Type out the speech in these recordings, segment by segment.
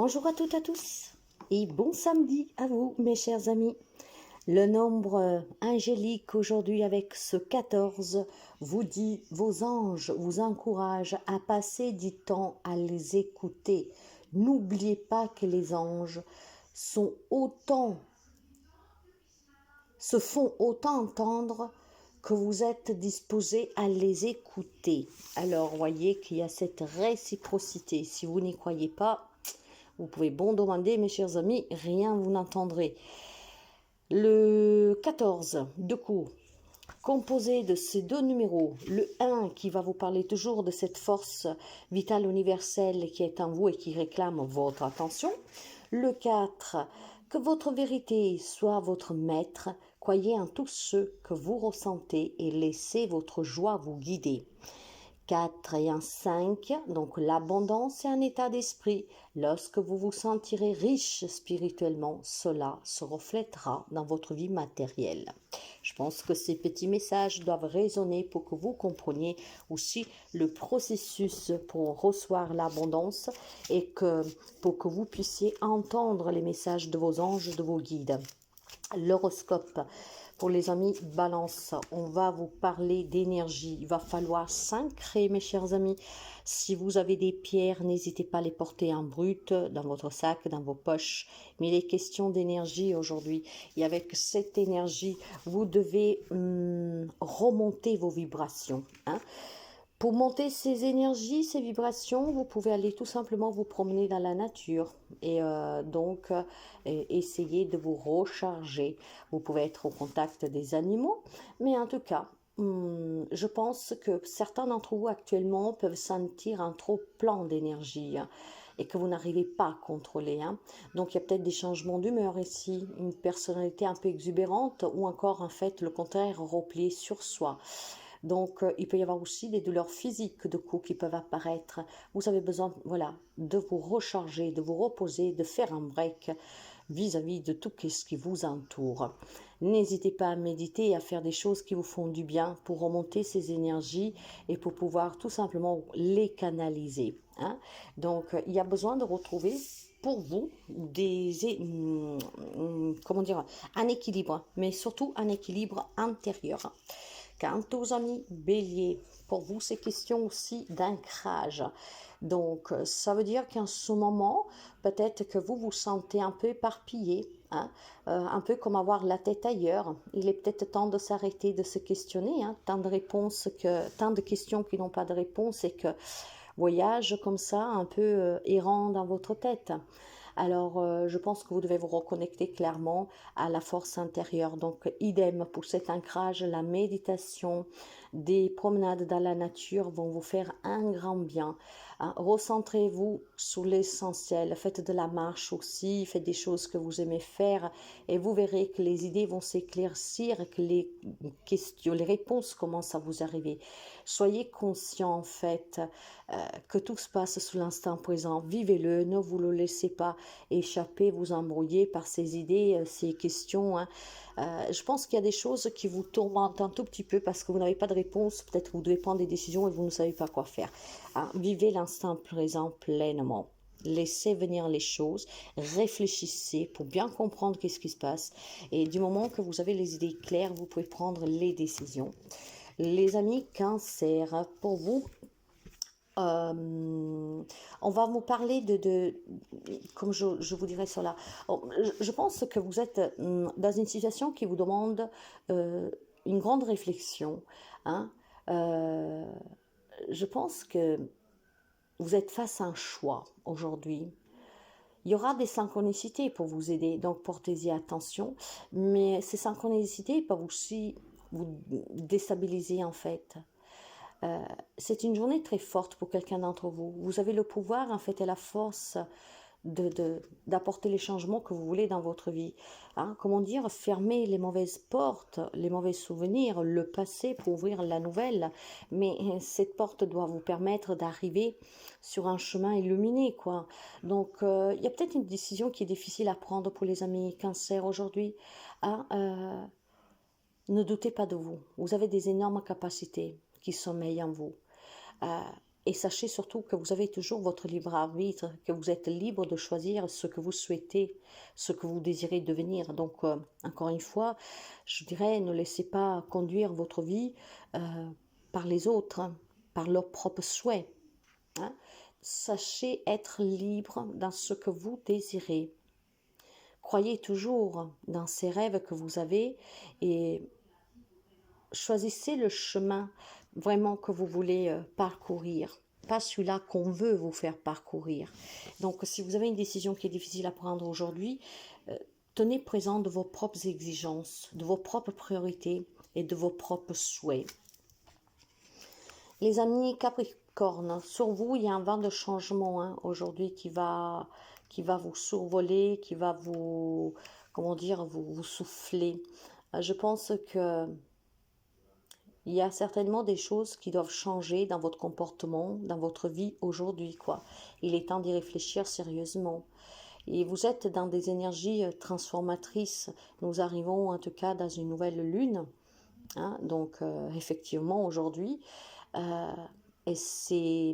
Bonjour à toutes et à tous et bon samedi à vous mes chers amis. Le nombre angélique aujourd'hui avec ce 14 vous dit, vos anges vous encouragent à passer du temps à les écouter. N'oubliez pas que les anges se font autant entendre que vous êtes disposé à les écouter. Alors voyez qu'il y a cette réciprocité. Si vous n'y croyez pas, vous pouvez bon demander, mes chers amis, rien vous n'entendrez. Le 14, de coup, composé de ces deux numéros, le 1 qui va vous parler toujours de cette force vitale universelle qui est en vous et qui réclame votre attention. Le 4, que votre vérité soit votre maître, croyez en tout ce que vous ressentez et laissez votre joie vous guider. 4 et un 5, donc l'abondance est un état d'esprit. Lorsque vous vous sentirez riche spirituellement, cela se reflètera dans votre vie matérielle. Je pense que ces petits messages doivent résonner pour que vous compreniez aussi le processus pour recevoir l'abondance et pour que vous puissiez entendre les messages de vos anges, de vos guides. L'horoscope. Pour les amis Balance, on va vous parler d'énergie. Il va falloir s'ancrer, mes chers amis. Si vous avez des pierres, n'hésitez pas à les porter en brut, dans votre sac, dans vos poches. Mais il est question d'énergie aujourd'hui. Et avec cette énergie, vous devez remonter vos vibrations. Pour monter ces énergies, ces vibrations, vous pouvez aller tout simplement vous promener dans la nature et essayer de vous recharger. Vous pouvez être au contact des animaux, mais en tout cas, je pense que certains d'entre vous actuellement peuvent sentir un trop plein d'énergie et que vous n'arrivez pas à contrôler. Donc il y a peut-être des changements d'humeur ici, une personnalité un peu exubérante ou encore en fait le contraire, replié sur soi. Donc, il peut y avoir aussi des douleurs physiques de coups qui peuvent apparaître. Vous avez besoin, voilà, de vous recharger, de vous reposer, de faire un break vis-à-vis de tout ce qui vous entoure. N'hésitez pas à méditer et à faire des choses qui vous font du bien pour remonter ces énergies et pour pouvoir tout simplement les canaliser. Donc, il y a besoin de retrouver pour vous un équilibre, mais surtout un équilibre intérieur. Quant aux amis Bélier, pour vous, c'est question aussi d'ancrage. Donc, ça veut dire qu'en ce moment, peut-être que vous vous sentez un peu éparpillé, un peu comme avoir la tête ailleurs. Il est peut-être temps de s'arrêter, de se questionner. Tant de questions qui n'ont pas de réponse et que voyage comme ça, un peu errant dans votre tête. Alors, je pense que vous devez vous reconnecter clairement à la force intérieure. Donc, idem pour cet ancrage, la méditation, des promenades dans la nature vont vous faire un grand bien. Recentrez-vous sur l'essentiel. Faites de la marche aussi, faites des choses que vous aimez faire et vous verrez que les idées vont s'éclaircir et que les questions, les réponses commencent à vous arriver. Soyez conscient en fait que tout se passe sous l'instant présent. Vivez-le, ne vous le laissez pas échapper, vous embrouiller par ces idées, ces questions. Je pense qu'il y a des choses qui vous tourmentent un tout petit peu parce que vous n'avez pas de réponse. Peut-être que vous devez prendre des décisions et vous ne savez pas quoi faire. Vivez l'instant présent pleinement. Laissez venir les choses, réfléchissez pour bien comprendre qu'est-ce qui se passe. Et du moment que vous avez les idées claires, vous pouvez prendre les décisions. Les amis Cancer, pour vous, on va vous parler comme je vous dirais cela. Je pense que vous êtes dans une situation qui vous demande une grande réflexion. Je pense que vous êtes face à un choix aujourd'hui. Il y aura des synchronicités pour vous aider, donc portez-y attention. Mais ces synchronicités peuvent aussi vous déstabiliser en fait. C'est une journée très forte pour quelqu'un d'entre vous. Vous avez le pouvoir en fait et la force d'apporter les changements que vous voulez dans votre vie. Comment dire, fermer les mauvaises portes, les mauvais souvenirs, le passé pour ouvrir la nouvelle. Mais cette porte doit vous permettre d'arriver sur un chemin illuminé, quoi. Donc, il y a peut-être une décision qui est difficile à prendre pour les amis Cancer aujourd'hui. Ne doutez pas de vous. Vous avez des énormes capacités qui sommeillent en vous. Et sachez surtout que vous avez toujours votre libre arbitre, que vous êtes libre de choisir ce que vous souhaitez, ce que vous désirez devenir. Donc, encore une fois, je dirais, ne laissez pas conduire votre vie par les autres, hein, par leurs propres souhaits. Hein. Sachez être libre dans ce que vous désirez. Croyez toujours dans ces rêves que vous avez et choisissez le chemin vraiment que vous voulez parcourir, pas celui-là qu'on veut vous faire parcourir. Donc, si vous avez une décision qui est difficile à prendre aujourd'hui, tenez présent de vos propres exigences, de vos propres priorités et de vos propres souhaits. Les amis Capricorne, sur vous, il y a un vent de changement hein, aujourd'hui qui va vous survoler, qui va vous, comment dire, vous souffler. Je pense que il y a certainement des choses qui doivent changer dans votre comportement, dans votre vie aujourd'hui, quoi. Il est temps d'y réfléchir sérieusement. Et vous êtes dans des énergies transformatrices. Nous arrivons en tout cas dans une nouvelle lune. Hein, donc, effectivement, aujourd'hui. Et c'est...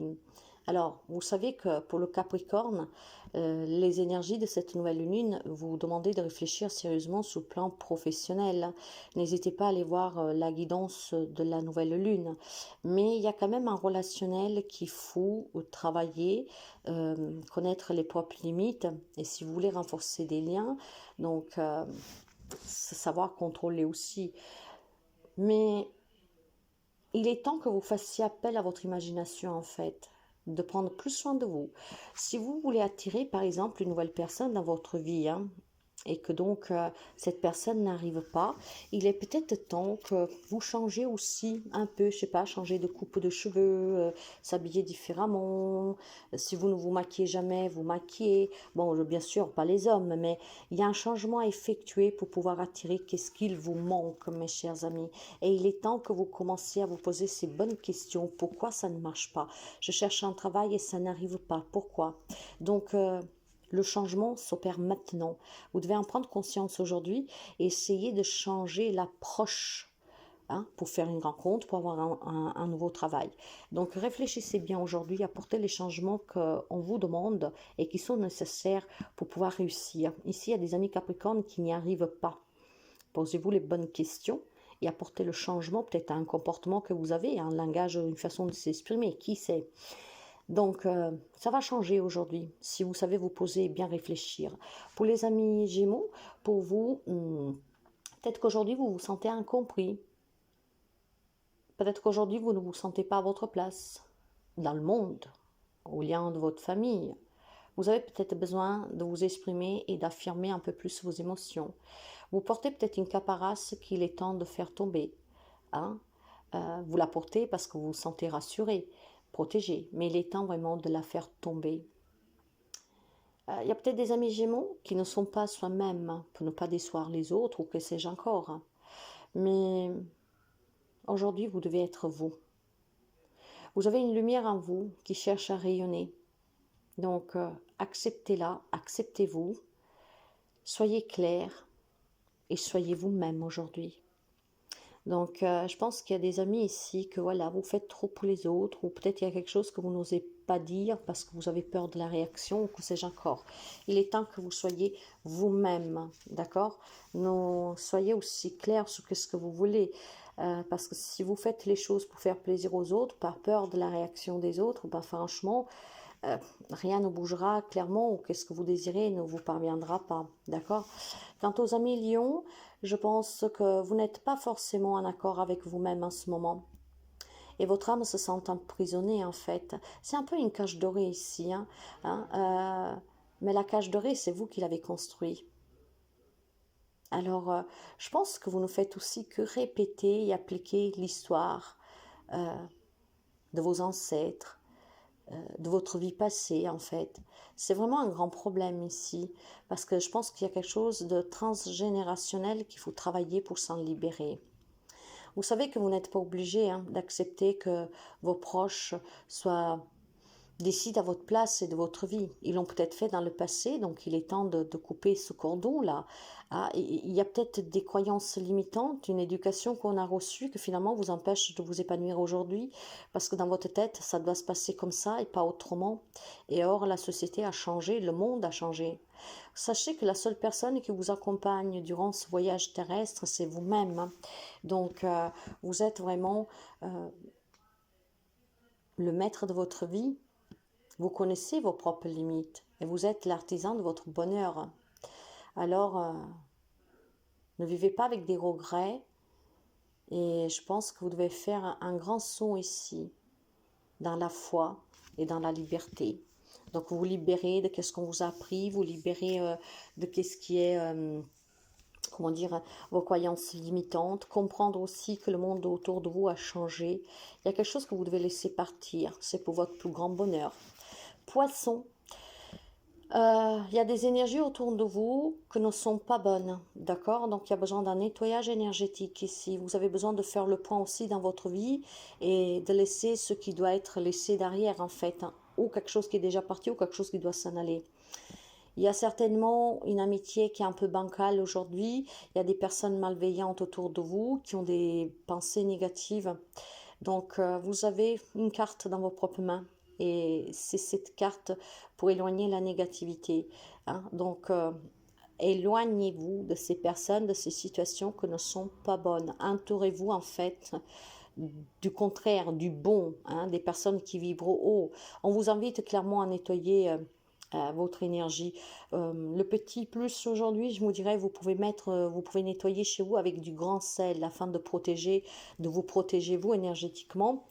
Alors, vous savez que pour le Capricorne, les énergies de cette nouvelle lune vous demandez de réfléchir sérieusement sur le plan professionnel. N'hésitez pas à aller voir la guidance de la nouvelle lune. Mais il y a quand même un relationnel qu'il faut travailler, connaître les propres limites. Et si vous voulez renforcer des liens, donc savoir contrôler aussi. Mais il est temps que vous fassiez appel à votre imagination en fait, de prendre plus soin de vous. Si vous voulez attirer par exemple une nouvelle personne dans votre vie, hein, et que donc cette personne n'arrive pas, il est peut-être temps que vous changez aussi un peu, je sais pas, changer de coupe de cheveux, s'habiller différemment. Si vous ne vous maquillez jamais, vous maquillez. Bon, bien sûr, pas les hommes, mais il y a un changement à effectuer pour pouvoir attirer qu'est-ce qu'il vous manque, mes chers amis. Et il est temps que vous commenciez à vous poser ces bonnes questions. Pourquoi ça ne marche pas? Je cherche un travail et ça n'arrive pas. Pourquoi? Donc, le changement s'opère maintenant. Vous devez en prendre conscience aujourd'hui et essayer de changer l'approche hein, pour faire une rencontre, pour avoir un nouveau travail. Donc réfléchissez bien aujourd'hui, apportez les changements qu'on vous demande et qui sont nécessaires pour pouvoir réussir. Ici, il y a des amis Capricorne qui n'y arrivent pas. Posez-vous les bonnes questions et apportez le changement, peut-être à un comportement que vous avez, un langage, une façon de s'exprimer, qui sait. Donc, ça va changer aujourd'hui, si vous savez vous poser et bien réfléchir. Pour les amis Gémeaux, pour vous, peut-être qu'aujourd'hui, vous vous sentez incompris. Peut-être qu'aujourd'hui, vous ne vous sentez pas à votre place dans le monde, au lien de votre famille. Vous avez peut-être besoin de vous exprimer et d'affirmer un peu plus vos émotions. Vous portez peut-être une caparace qu'il est temps de faire tomber. Hein? Vous la portez parce que vous vous sentez rassuré, protégé, mais il est temps vraiment de la faire tomber. Il y a peut-être des amis Gémeaux qui ne sont pas soi-même hein, pour ne pas décevoir les autres ou que sais-je encore. Hein. Mais aujourd'hui, vous devez être vous. Vous avez une lumière en vous qui cherche à rayonner. Donc, acceptez-la, acceptez-vous, soyez clair et soyez vous-même aujourd'hui. Donc, je pense qu'il y a des amis ici que voilà, vous faites trop pour les autres ou peut-être il y a quelque chose que vous n'osez pas dire parce que vous avez peur de la réaction ou que sais-je encore. Il est temps que vous soyez vous-même, d'accord? Non, soyez aussi clair sur ce que vous voulez. Parce que si vous faites les choses pour faire plaisir aux autres, par peur de la réaction des autres, ben franchement, rien ne bougera clairement ou qu'est-ce que vous désirez ne vous parviendra pas, d'accord? Quant aux amis Lion, je pense que vous n'êtes pas forcément en accord avec vous-même en ce moment. Et votre âme se sent emprisonnée en fait. C'est un peu une cage dorée ici, mais la cage dorée, c'est vous qui l'avez construite. Alors, je pense que vous ne faites aussi que répéter et appliquer l'histoire de vos ancêtres, de votre vie passée en fait. C'est vraiment un grand problème ici parce que je pense qu'il y a quelque chose de transgénérationnel qu'il faut travailler pour s'en libérer. Vous savez que vous n'êtes pas obligé d'accepter que vos proches soient décident à votre place et de votre vie. Ils l'ont peut-être fait dans le passé, donc il est temps de couper ce cordon-là. Ah, il y a peut-être des croyances limitantes, une éducation qu'on a reçue que finalement vous empêche de vous épanouir aujourd'hui, parce que dans votre tête, ça doit se passer comme ça et pas autrement. Et or, la société a changé, le monde a changé. Sachez que la seule personne qui vous accompagne durant ce voyage terrestre, c'est vous-même, hein. Donc, vous êtes vraiment le maître de votre vie. Vous connaissez vos propres limites et vous êtes l'artisan de votre bonheur. Alors, ne vivez pas avec des regrets et je pense que vous devez faire un grand saut ici, dans la foi et dans la liberté. Donc, vous vous libérez de ce qu'on vous a appris, vous libérez de ce qui est, comment dire, vos croyances limitantes, comprendre aussi que le monde autour de vous a changé. Il y a quelque chose que vous devez laisser partir, c'est pour votre plus grand bonheur. Poisson, il y a des énergies autour de vous que ne sont pas bonnes, d'accord? Donc il y a besoin d'un nettoyage énergétique ici. Vous avez besoin de faire le point aussi dans votre vie et de laisser ce qui doit être laissé derrière en fait, hein, ou quelque chose qui est déjà parti ou quelque chose qui doit s'en aller. Il y a certainement une amitié qui est un peu bancale aujourd'hui. Il y a des personnes malveillantes autour de vous qui ont des pensées négatives. Donc, vous avez une carte dans vos propres mains et c'est cette carte pour éloigner la négativité, hein. Donc, éloignez-vous de ces personnes, de ces situations qui ne sont pas bonnes. Entourez-vous en fait du contraire, du bon, hein, des personnes qui vibrent haut. On vous invite clairement à nettoyer votre énergie. Le petit plus aujourd'hui, je vous dirais, vous pouvez nettoyer chez vous avec du grand sel afin de vous protéger vous énergétiquement.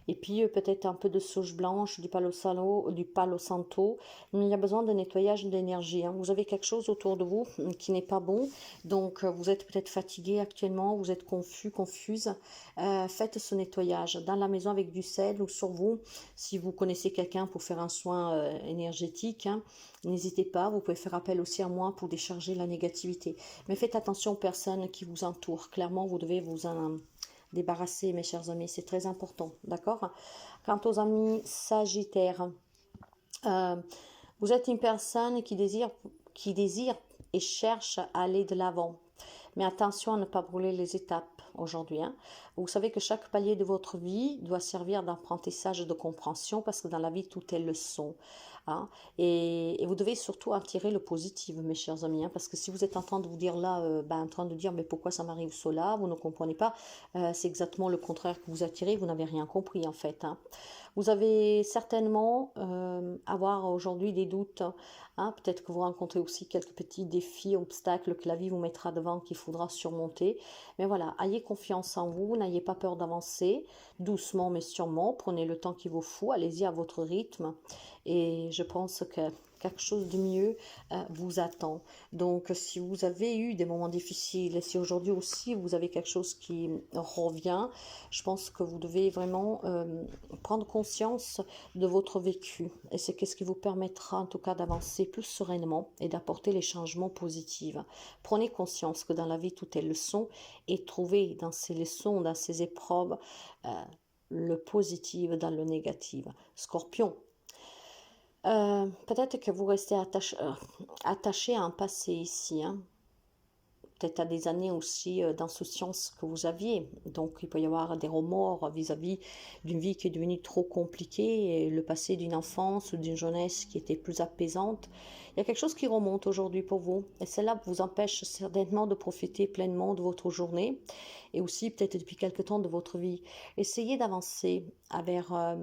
Et puis peut-être un peu de sauge blanche, du palo santo. Mais il y a besoin de nettoyage d'énergie, hein. Vous avez quelque chose autour de vous qui n'est pas bon. Donc vous êtes peut-être fatigué actuellement, vous êtes confus, confuse. Faites ce nettoyage dans la maison avec du sel ou sur vous. Si vous connaissez quelqu'un pour faire un soin énergétique, hein, n'hésitez pas. Vous pouvez faire appel aussi à moi pour décharger la négativité. Mais faites attention aux personnes qui vous entourent. Clairement, vous devez vous en débarrasser, mes chers amis, c'est très important, d'accord? Quant aux amis sagittaires, euh, vous êtes une personne qui désire et cherche à aller de l'avant. Mais attention à ne pas brûler les étapes aujourd'hui, hein. Vous savez que chaque palier de votre vie doit servir d'apprentissage et de compréhension parce que dans la vie, tout est leçon, hein. Et vous devez surtout en tirer le positif, mes chers amis, hein, parce que si vous êtes en train de vous dire là, en train de dire mais pourquoi ça m'arrive cela, vous ne comprenez pas, c'est exactement le contraire que vous attirez, vous n'avez rien compris en fait, hein. Vous avez certainement avoir aujourd'hui des doutes, hein, peut-être que vous rencontrez aussi quelques petits défis, obstacles que la vie vous mettra devant qu'il faudra surmonter. Mais voilà, ayez confiance en vous, n'ayez pas peur d'avancer, doucement mais sûrement, prenez le temps qu'il vous faut, allez-y à votre rythme. Et je pense que quelque chose de mieux vous attend. Donc si vous avez eu des moments difficiles, et si aujourd'hui aussi vous avez quelque chose qui revient, je pense que vous devez vraiment prendre conscience de votre vécu. Et c'est ce qui vous permettra en tout cas d'avancer plus sereinement et d'apporter les changements positifs. Prenez conscience que dans la vie tout est leçon et trouvez dans ces leçons, dans ces épreuves, le positif dans le négatif. Scorpion. Peut-être que vous restez attaché à un passé ici, hein. Peut-être à des années aussi d'insouciance que vous aviez. Donc il peut y avoir des remords vis-à-vis d'une vie qui est devenue trop compliquée et le passé d'une enfance ou d'une jeunesse qui était plus apaisante. Il y a quelque chose qui remonte aujourd'hui pour vous et cela vous empêche certainement de profiter pleinement de votre journée et aussi peut-être depuis quelque temps de votre vie. Essayez d'avancer vers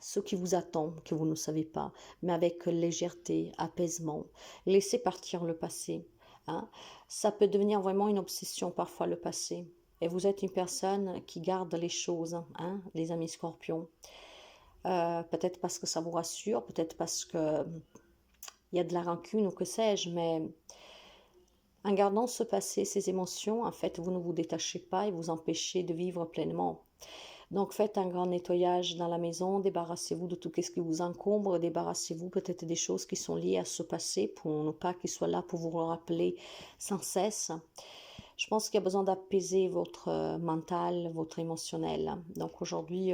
ce qui vous attend, que vous ne savez pas, mais avec légèreté, apaisement. Laissez partir le passé, hein. Ça peut devenir vraiment une obsession parfois, le passé. Et vous êtes une personne qui garde les choses, hein, les amis scorpions. Peut-être parce que ça vous rassure, peut-être parce que il y a de la rancune ou que sais-je, mais en gardant ce passé, ces émotions, en fait, vous ne vous détachez pas et vous empêchez de vivre pleinement. Donc faites un grand nettoyage dans la maison, débarrassez-vous de tout ce qui vous encombre, débarrassez-vous peut-être des choses qui sont liées à ce passé pour ne pas qu'il soit là pour vous le rappeler sans cesse. Je pense qu'il y a besoin d'apaiser votre mental, votre émotionnel. Donc aujourd'hui,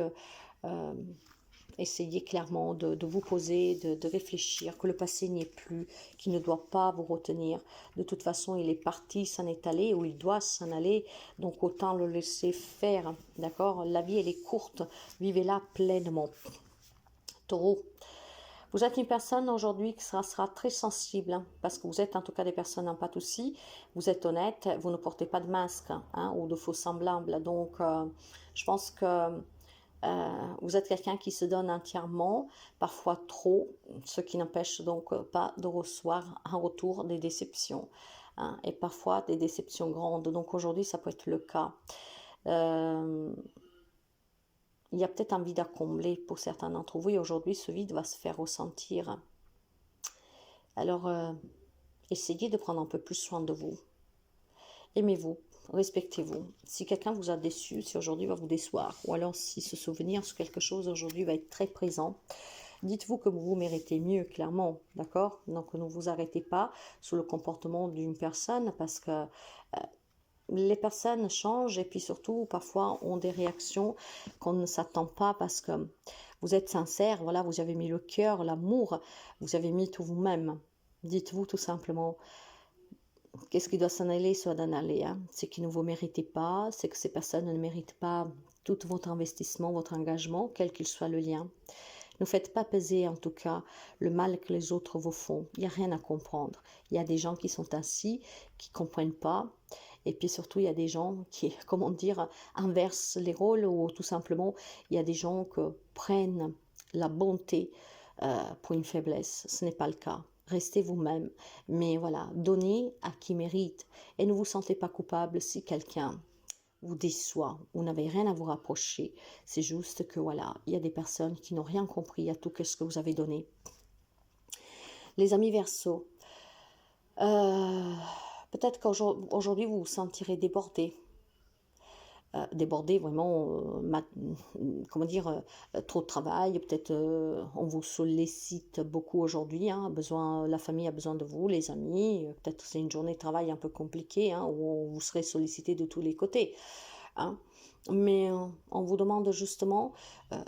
Essayez clairement de vous poser, de réfléchir, que le passé n'y est plus, qu'il ne doit pas vous retenir. De toute façon, il est parti, s'en est allé, ou il doit s'en aller, donc autant le laisser faire, d'accord? La vie, elle est courte, vivez-la pleinement. Taureau, vous êtes une personne aujourd'hui qui sera très sensible, hein, parce que vous êtes en tout cas des personnes en pâte aussi, vous êtes honnête, vous ne portez pas de masque, hein, ou de faux semblables, donc je pense que vous êtes quelqu'un qui se donne entièrement, parfois trop, ce qui n'empêche donc pas de recevoir en retour des déceptions, hein, et parfois des déceptions grandes, donc aujourd'hui ça peut être le cas. Il y a peut-être un vide à combler pour certains d'entre vous et aujourd'hui ce vide va se faire ressentir. Alors essayez de prendre un peu plus soin de vous. Aimez-vous, respectez-vous. Si quelqu'un vous a déçu, si aujourd'hui va vous décevoir, ou alors si ce souvenir sur quelque chose aujourd'hui va être très présent, dites-vous que vous méritez mieux, clairement, d'accord? Donc ne vous arrêtez pas sur le comportement d'une personne parce que les personnes changent et puis surtout parfois ont des réactions qu'on ne s'attend pas parce que vous êtes sincère, voilà, vous avez mis le cœur, l'amour, vous avez mis tout vous-même. Dites-vous tout simplement, qu'est-ce qui doit s'en aller, soit d'en aller, hein? C'est que ne vous méritez pas, c'est que ces personnes ne méritent pas tout votre investissement, votre engagement, quel qu'il soit le lien. Ne faites pas peser en tout cas le mal que les autres vous font. Il n'y a rien à comprendre. Il y a des gens qui sont ainsi, qui ne comprennent pas. Et puis surtout, il y a des gens qui, comment dire, inversent les rôles ou tout simplement, il y a des gens qui prennent la bonté pour une faiblesse. Ce n'est pas le cas. Restez vous-même. Mais voilà, donnez à qui mérite. Et ne vous sentez pas coupable si quelqu'un vous déçoit, vous n'avez rien à vous rapprocher, c'est juste que voilà, il y a des personnes qui n'ont rien compris à tout ce que vous avez donné. Les amis Verseaux, peut-être qu'aujourd'hui vous vous sentirez débordé, débordé vraiment, comment dire, trop de travail, peut-être on vous sollicite beaucoup aujourd'hui, hein, la famille a besoin de vous, les amis, peut-être c'est une journée de travail un peu compliquée, hein, où vous serez sollicité de tous les côtés. Hein. Mais on vous demande justement,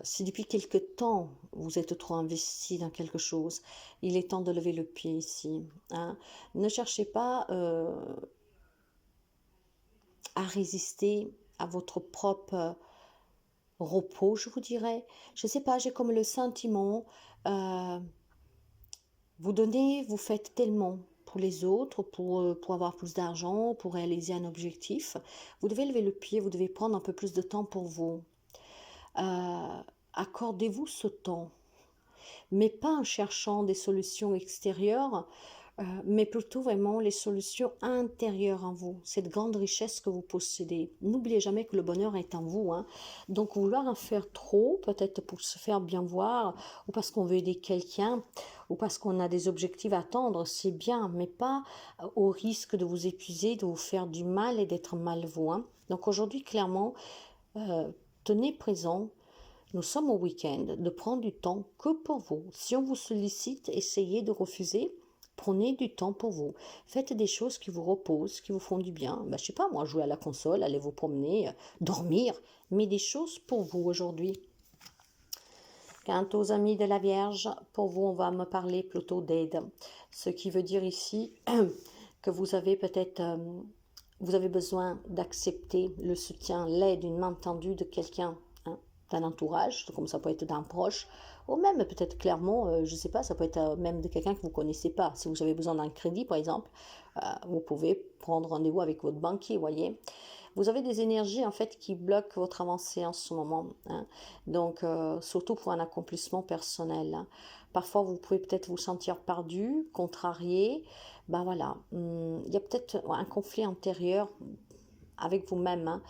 si depuis quelque temps vous êtes trop investi dans quelque chose, il est temps de lever le pied ici. Hein. Ne cherchez pas à résister à votre propre repos, je vous dirais. Je ne sais pas, j'ai comme le sentiment, vous donnez, vous faites tellement pour les autres, pour avoir plus d'argent, pour réaliser un objectif. Vous devez lever le pied, vous devez prendre un peu plus de temps pour vous. Accordez-vous ce temps, mais pas en cherchant des solutions extérieures, mais plutôt vraiment les solutions intérieures en vous, cette grande richesse que vous possédez. N'oubliez jamais que le bonheur est en vous, hein. Donc vouloir en faire trop, peut-être pour se faire bien voir, ou parce qu'on veut aider quelqu'un, ou parce qu'on a des objectifs à atteindre, c'est bien, mais pas au risque de vous épuiser, de vous faire du mal et d'être mal vous, hein. Donc aujourd'hui, clairement, tenez présent. Nous sommes au week-end, de prendre du temps que pour vous. Si on vous sollicite, essayez de refuser. Prenez du temps pour vous. Faites des choses qui vous reposent, qui vous font du bien. Ben, je sais pas, moi, jouer à la console, aller vous promener, dormir, mais des choses pour vous aujourd'hui. Quant aux amis de la Vierge, pour vous, on va me parler plutôt d'aide. Ce qui veut dire ici que vous avez peut-être... vous avez besoin d'accepter le soutien, l'aide, une main tendue de quelqu'un, hein, d'un entourage, comme ça peut être d'un proche, ou même peut-être clairement, je ne sais pas, ça peut être même de quelqu'un que vous ne connaissez pas. Si vous avez besoin d'un crédit, par exemple, vous pouvez prendre rendez-vous avec votre banquier, voyez. Vous avez des énergies en fait qui bloquent votre avancée en ce moment, hein. Donc surtout pour un accomplissement personnel, hein. Parfois vous pouvez peut-être vous sentir perdu, contrarié, ben voilà, il y a peut-être un conflit intérieur avec vous-même,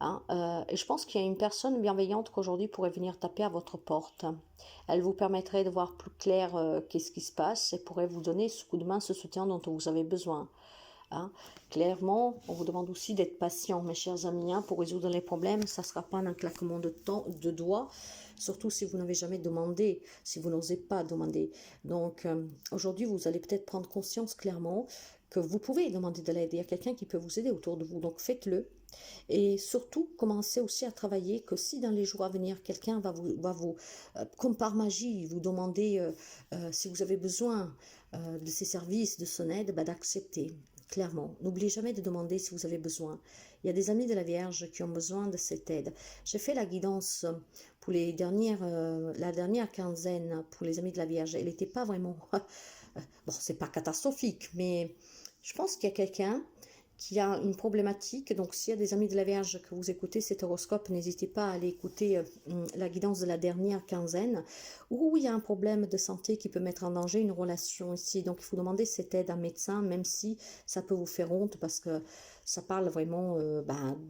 hein. Et je pense qu'il y a une personne bienveillante qu'aujourd'hui pourrait venir taper à votre porte. Elle vous permettrait de voir plus clair qu'est-ce qui se passe et pourrait vous donner ce coup de main, ce soutien dont vous avez besoin. Hein. Clairement, on vous demande aussi d'être patient, mes chers amis, hein, pour résoudre les problèmes. Ça ne sera pas un claquement de doigts, surtout si vous n'avez jamais demandé, si vous n'osez pas demander. Donc, aujourd'hui, vous allez peut-être prendre conscience clairement que vous pouvez demander de l'aide. Il y a quelqu'un qui peut vous aider autour de vous, donc faites-le. Et surtout, commencez aussi à travailler que si dans les jours à venir, quelqu'un va vous comme par magie, vous demander si vous avez besoin de ses services, de son aide, bah, d'accepter, clairement. N'oubliez jamais de demander si vous avez besoin. Il y a des amis de la Vierge qui ont besoin de cette aide. J'ai fait la guidance pour la dernière quinzaine pour les amis de la Vierge. Elle n'était pas vraiment... bon, c'est pas catastrophique, mais je pense qu'il y a quelqu'un qui a une problématique. Donc, s'il y a des amis de la Vierge que vous écoutez cet horoscope, n'hésitez pas à aller écouter la guidance de la dernière quinzaine, où il y a un problème de santé qui peut mettre en danger une relation ici. Donc, il faut demander cette aide à un médecin, même si ça peut vous faire honte, parce que ça parle vraiment de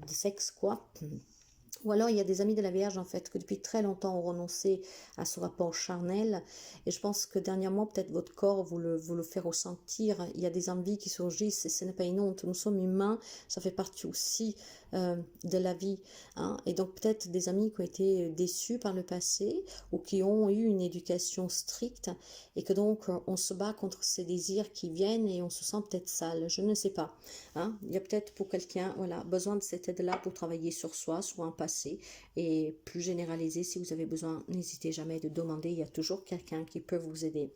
sexe, quoi. Ou alors il y a des amis de la Vierge en fait que depuis très longtemps ont renoncé à ce rapport charnel et je pense que dernièrement peut-être votre corps vous le fait ressentir. Il y a des envies qui surgissent et ce n'est pas une honte. Nous sommes humains, ça fait partie aussi de la vie. Hein. Et donc peut-être des amis qui ont été déçus par le passé ou qui ont eu une éducation stricte et que donc on se bat contre ces désirs qui viennent et on se sent peut-être sale. Je ne sais pas. Hein. Il y a peut-être pour quelqu'un voilà, besoin de cette aide-là pour travailler sur soi, sur un passé et plus généralisé. Si vous avez besoin, n'hésitez jamais de demander, il y a toujours quelqu'un qui peut vous aider.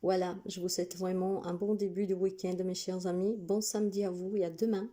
Voilà, je vous souhaite vraiment un bon début de week-end mes chers amis, bon samedi à vous et à demain.